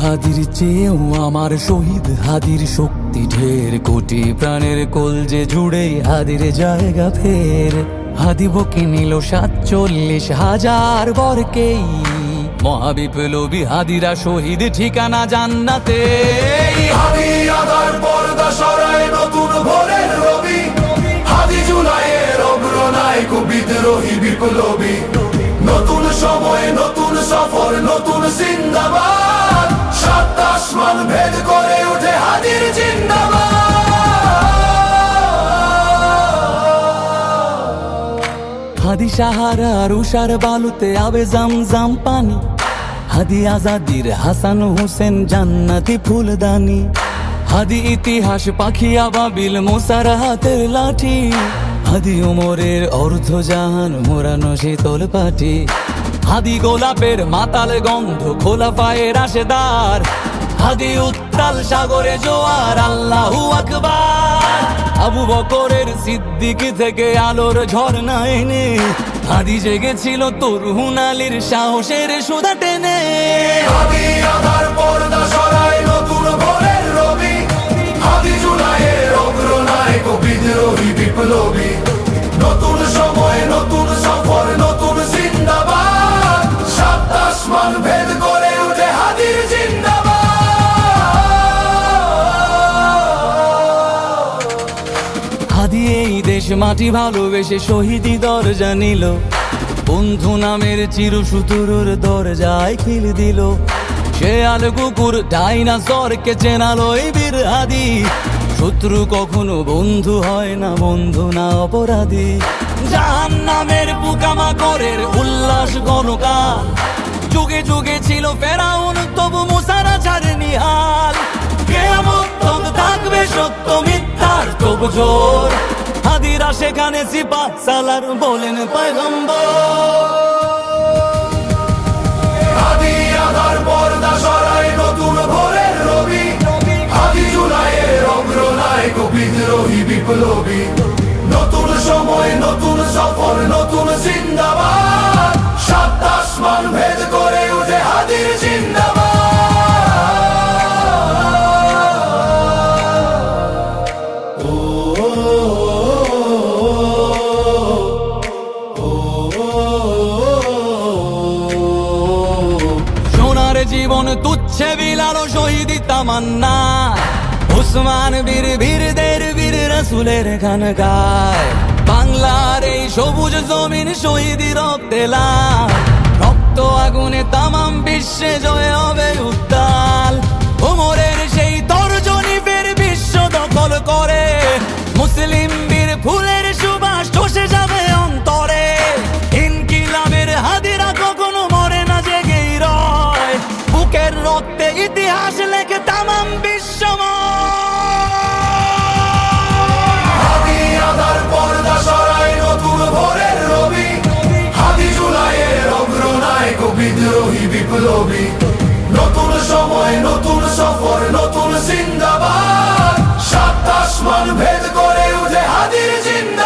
হাদির চেয়েও আমার শহীদ হাদির শক্তি ঢের, কোটি প্রাণের কলজে জুড়ে হাদির জায়গা ফের। হাদি বকে নিল ৪৭,০০০ বরকেই, মহাবিপ্লবী হাদিরা শহীদ ঠিকানা জান্নাতে। হাদি আদার পর্দা সরায় নতুন ভোরের রবি, হাদি জুলাইয়ের অগ্রনায়ক বিদ্রোহী বিপ্লবী। নতুন সময় নতুন সফর নতুন জিন্দাবাদ, সাত আসমান ভেদ করে ওঠে হাদির জিন্দাবাদ। হাদি সাহারার উষার বালুতে আবে জামজাম পানি, হাদি আজাদির হাসান হোসেন জান্নাতি ফুলদানি। হাদি ইতিহাস পাখি আবাবিল মুসার হাতের লাঠি, হাদি ওমরের অর্ধজাহান মোরানো শীতল পাটি। হাদি গোলাপের মাতাল গন্ধ খোলা পায়ের রাশেদার, হাদি উত্তাল সাগরে জোয়ার আল্লাহু আকবার। আবু বকরের সিদ্দিক থেকে আলোর ঝর্ণা এনে, হাদি জেগেছিল তরুণ আলীর সাহসের সুধা টেনে। হাদি আধার পর্দা সরায় নতুন ভোরের রবি, হাদি জুলাইয়ের অগ্রনায়ক বিদ্রোহী বিপ্লবী। নতুন সময় নতুন সফর নতুন জিন্দাবাদ, সাত আসমান ভেদ করে ওঠে হাদির জিন্দাবাদ। হাদি এই দেশ মাটি ভালোবেসে শহীদি দরজা নিল, বন্ধু নামের চিরসুতুরুর দরজায় খিল দিল। সে আল কুকুর ডাইনাসরকে চেনালো এই বীর হাদি, শত্রু কখনো বন্ধু হয় না, বন্ধু না অপরাধী। জাহান্নামের পোকামাকড়ের উল্লাস গণকাল, যুগে যুগে ছিল ফেরাউন তবু মুসারা ছাড়েনি হাল। কিয়ামত তক থাকবে সত্য মিথ্যার তবু জোর, হাদিরা সেখানে সিপাহ সালার বলেন পয়গম্বর। হাদি আধার পর্দা সরায় নতুন ভোরের রবি, হাদি জুলাইয়ের অগ্রনায়ক বিদ্রোহী বিপ্লবী। নতুন সময় নতুন সফর নতুন জিন্দাবাদ, সাত আসমান ভেদ করে ওঠে হাদির জিন্দাবাদ। সোনার জীবন তুচ্ছে বিলালো শহীদি তামান্না, উসমান বীর বীরদের বীর রাসূলের গান গায়। বাংলার এই সবুজ জমিন শহীদি রক্তে লাল, রক্ত আগুনে তামাম বিশ্বে জয় হবে উত্তাল। ওমরের সেই তর্জনী ফের বিশ্ব দখল করে, মুসলিম বীর ফুলের সুবাস চষে যাবে অন্তরে। ইনকিলাবের হাদিরা কখনো মরে না, জেগেই রয়, বুকের রক্তে ইতিহাস লেখে তামাম বিশ্বময়। হাদি আধার পর্দা সরায় নতুন ভোরের রবি, হাদি জুলাইয়ের অগ্রনায়ক বিদ্রোহী বিপ্লবী। নতুন সময় নতুন সফর নতুন জিন্দাবাদ, সাত আসমান ভেদ করে ওঠে হাদির জিন্দাবাদ।